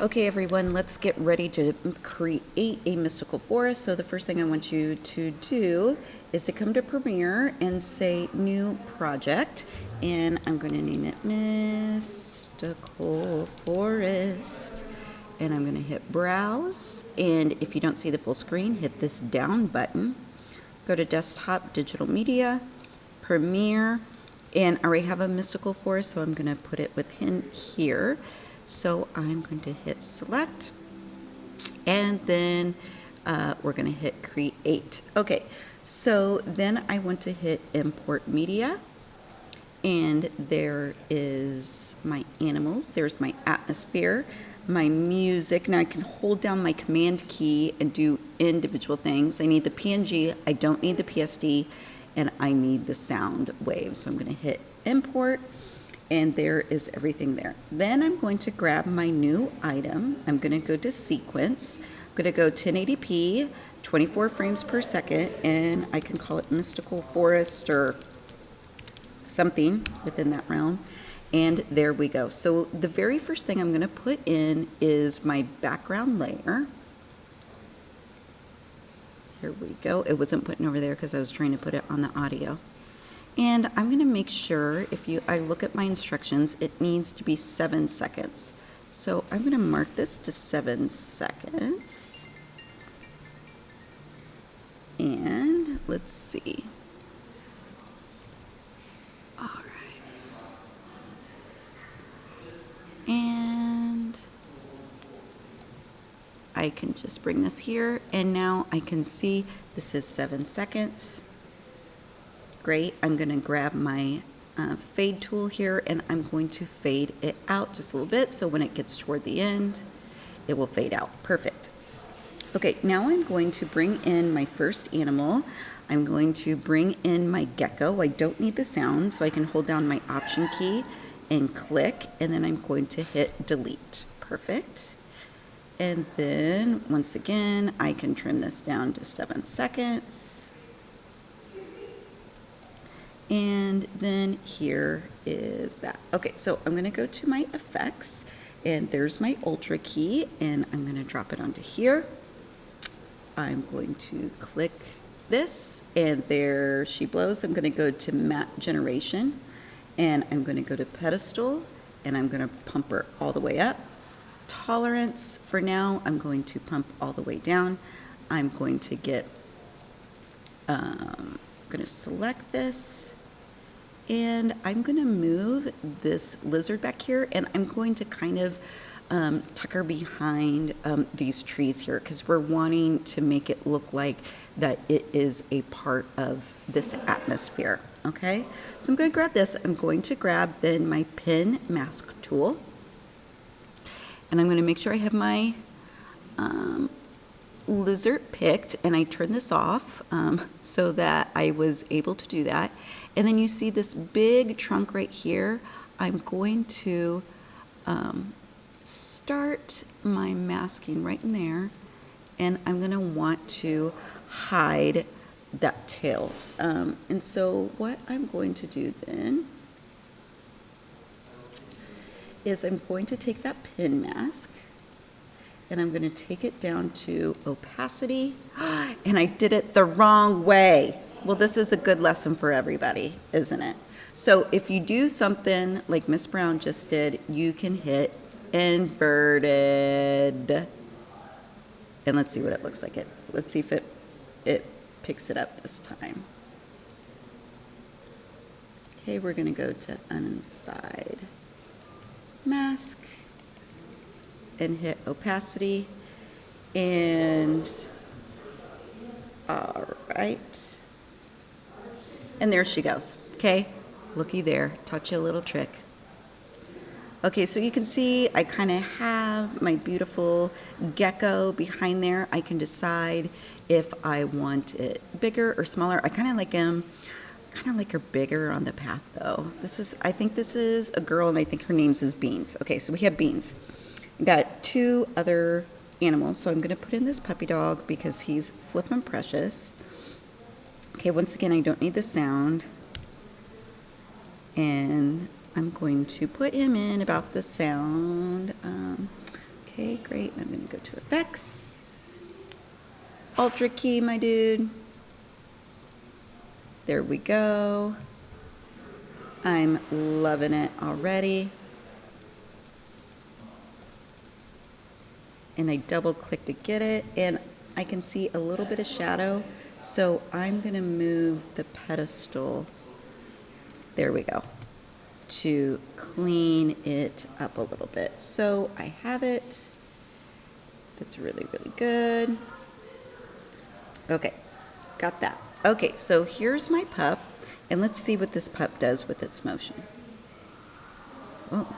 Okay, everyone, let's get ready to create a mystical forest. So the first thing I want you to do is to come to Premiere and say New Project. And I'm going to name it Mystical Forest. And I'm going to hit Browse. And if you don't see the full screen, hit this down button. Go to Desktop Digital Media, Premiere, and I already have a mystical forest, so I'm going to put it within here. So I'm going to hit select, and then we're going to hit create. Okay, so then I want to hit import media, and there is my animals, there's my atmosphere, my music. Now I can hold down my command key and do individual things. I need the PNG, I don't need the PSD, and I need the sound wave. So I'm going to hit import, and there is everything there. Then I'm going to grab my new item. I'm going to go to sequence. I'm going to go 1080p, 24 frames per second, and I can call it Mystical Forest or something within that realm. And there we go. So the very first thing I'm going to put in is my background layer. Here we go. It wasn't putting over there because I was trying to put it on the audio. And I'm going to make sure, I look at my instructions, it needs to be 7 seconds. So I'm going to mark this to 7 seconds. And let's see. All right. And I can just bring this here, and now I can see this is 7 seconds. Great. I'm going to grab my fade tool here, and I'm going to fade it out just a little bit, so when it gets toward the end, it will fade out. Perfect. Okay, now I'm going to bring in my first animal. I'm going to bring in my gecko. I don't need the sound, so I can hold down my option key and click, and then I'm going to hit delete. Perfect. And then once again, I can trim this down to 7 seconds. And then here is that. Okay, so I'm going to go to my effects, and there's my Ultra key, and I'm going to drop it onto here. I'm going to click this, and there she blows. I'm going to go to matte generation, and I'm going to go to pedestal, and I'm going to pump her all the way up. Tolerance, for now, I'm going to pump all the way down. I'm going to get, I'm going to select this, and I'm going to move this lizard back here, and I'm going to kind of tuck her behind these trees here, because we're wanting to make it look like that it is a part of this atmosphere. Okay, so I'm going to grab this. I'm going to grab then my pen mask tool, and I'm going to make sure I have my lizard picked, and I turn this off so that I was able to do that. And then you see this big trunk right here. I'm going to start my masking right in there, and I'm going to want to hide that tail. And so what I'm going to do then is I'm going to take that pin mask, and I'm going to take it down to opacity, and I did it the wrong way. Well, this is a good lesson for everybody, isn't it? So if you do something like Miss Brown just did, you can hit inverted. And let's see what it looks like. Let's see if it picks it up this time. Okay, we're going to go to Uninside Mask and hit opacity. And all right. And there she goes. Okay, looky there. Taught you a little trick. Okay, so you can see I kind of have my beautiful gecko behind there. I can decide if I want it bigger or smaller. I kind of like her bigger on the path though. I think this is a girl, and I think her name's is Beans. Okay, so we have Beans. We've got 2 other animals, so I'm gonna put in this puppy dog because he's flippin' precious. Okay, once again, I don't need the sound. And I'm going to put him in about the sound. Okay, Great, I'm gonna go to effects. Ultra key, my dude. There we go. I'm loving it already. And I double click to get it, and I can see a little bit of shadow. So I'm gonna move the pedestal, there we go, to clean it up a little bit. So I have it. That's really, really good. Okay, got that. Okay, so here's my pup, and let's see what this pup does with its motion. Oh,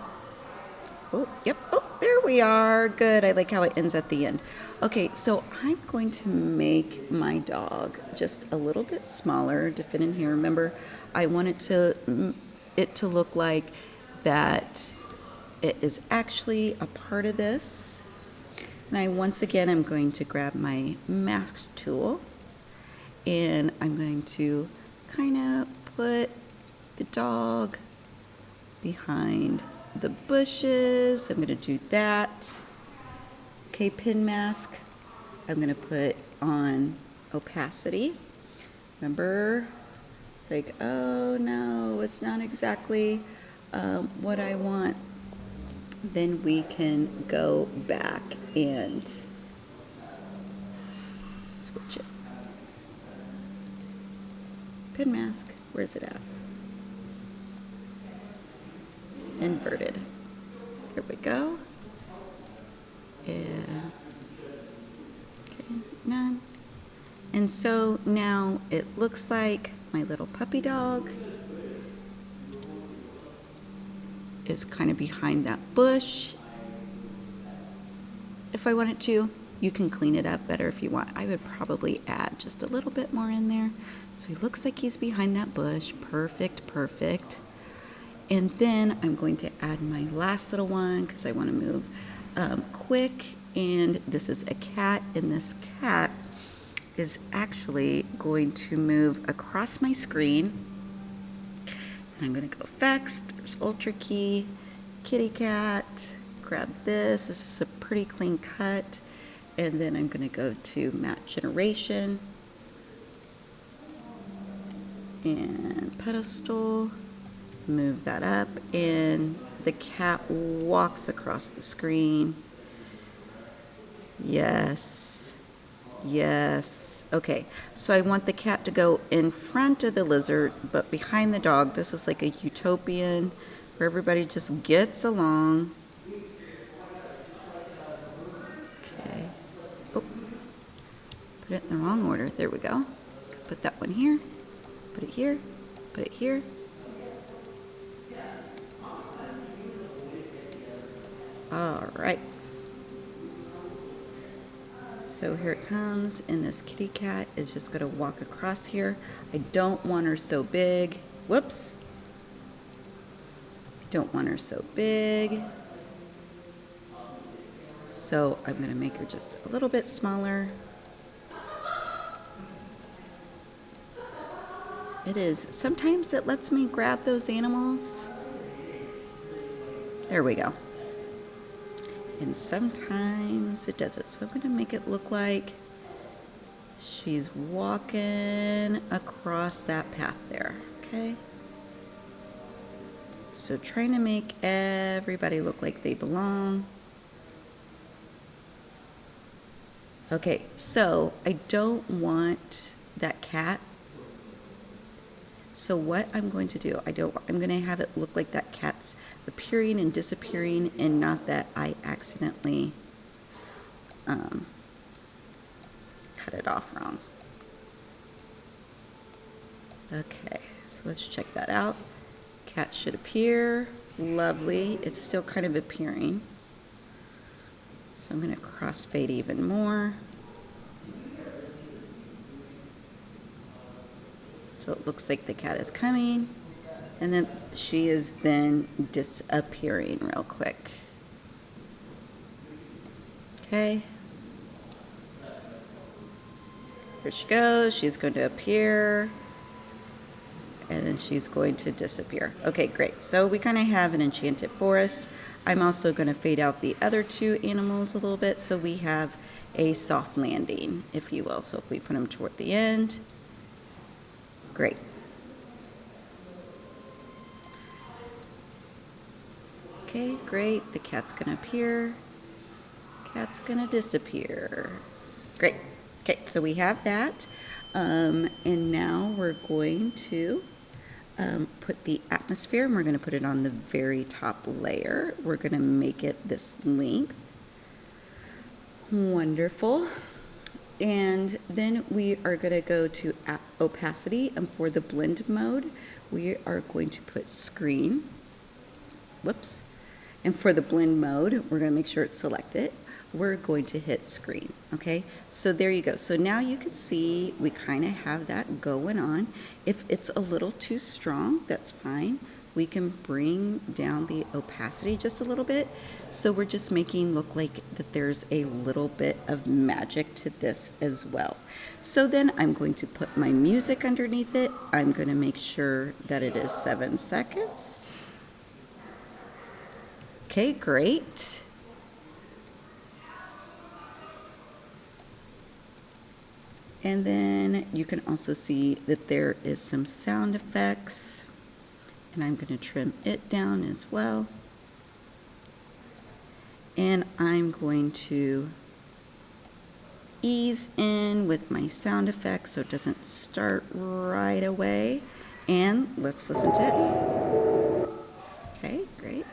oh, yep, oh, there we are. Good, I like how it ends at the end. Okay, so I'm going to make my dog just a little bit smaller to fit in here. Remember, I want it to look like that it is actually a part of this. And once again, I'm going to grab my mask tool, and I'm going to kind of put the dog behind the bushes. I'm going to do that. Okay, pin mask. I'm going to put on opacity. Remember, it's like, oh no, it's not exactly what I want. Then we can go back and switch it. Pin mask, where's it at? Inverted. There we go. And okay, none. And so now it looks like my little puppy dog is kind of behind that bush. If I wanted to, you can clean it up better if you want. I would probably add just a little bit more in there. So he looks like he's behind that bush. Perfect, perfect. And then I'm going to add my last little one because I want to move quick. And this is a cat, and this cat is actually going to move across my screen. I'm going to go effects, there's Ultra key, kitty cat, grab this. This is a pretty clean cut. And then I'm going to go to matte generation and pedestal, move that up, and the cat walks across the screen. Yes, yes. Okay, so I want the cat to go in front of the lizard, but behind the dog. This is like a utopian where everybody just gets along. Okay. Oh, put it in the wrong order. There we go. Put that one here. Put it here. Put it here. All right. So here it comes, and this kitty cat is just going to walk across here. I don't want her so big. Whoops. I don't want her so big. So I'm going to make her just a little bit smaller. It is. Sometimes it lets me grab those animals. There we go. And sometimes it doesn't. So I'm going to make it look like she's walking across that path there. Okay? So trying to make everybody look like they belong. Okay, so I don't want that cat. So what I'm going to do, I'm going to have it look like that cat's appearing and disappearing, and not that I accidentally cut it off wrong. Okay, so let's check that out. Cat should appear. Lovely. It's still kind of appearing. So I'm going to crossfade even more. So it looks like the cat is coming, and then she is then disappearing real quick. Okay. Here she goes. She's going to appear, and then she's going to disappear. Okay, great. So we kind of have an enchanted forest. I'm also going to fade out the other two animals a little bit so we have a soft landing, if you will. So if we put them toward the end, great. Okay, great. The cat's going to appear. Cat's going to disappear. Great. Okay, so we have that. And now we're going to put the atmosphere, and we're going to put it on the very top layer. We're going to make it this length. Wonderful. And then we are going to go to opacity, and for the blend mode, we are going to put screen. Whoops. And for the blend mode, we're going to make sure it's selected. We're going to hit screen, okay? So there you go. So now you can see we kind of have that going on. If it's a little too strong, that's fine. We can bring down the opacity just a little bit. So we're just making look like that there's a little bit of magic to this as well. So then I'm going to put my music underneath it. I'm going to make sure that it is 7 seconds. Okay, great. And then you can also see that there is some sound effects, and I'm going to trim it down as well. And I'm going to ease in with my sound effects so it doesn't start right away. And let's listen to it. Okay, great.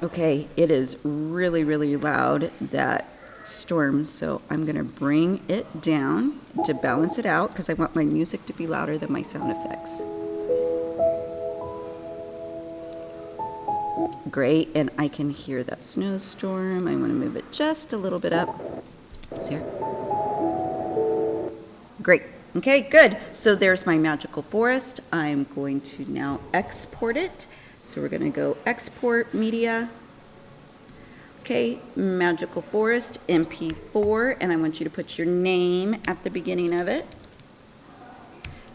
Okay, it is really, really loud, that storm, so I'm going to bring it down to balance it out because I want my music to be louder than my sound effects. Great, and I can hear that snowstorm. I want to move it just a little bit up. Let's hear. Great. Okay, good. So there's my magical forest. I'm going to now export it. So we're going to go export media. Okay, magical forest, MP4, and I want you to put your name at the beginning of it.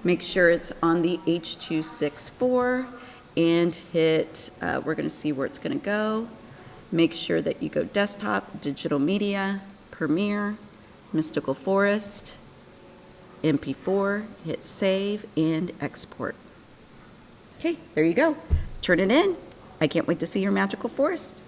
Make sure it's on the H.264 and hit, we're going to see where it's going to go. Make sure that you go desktop, digital media, Premiere, Mystical Forest, MP4, hit save and export. Okay, there you go. Turn it in. I can't wait to see your magical forest.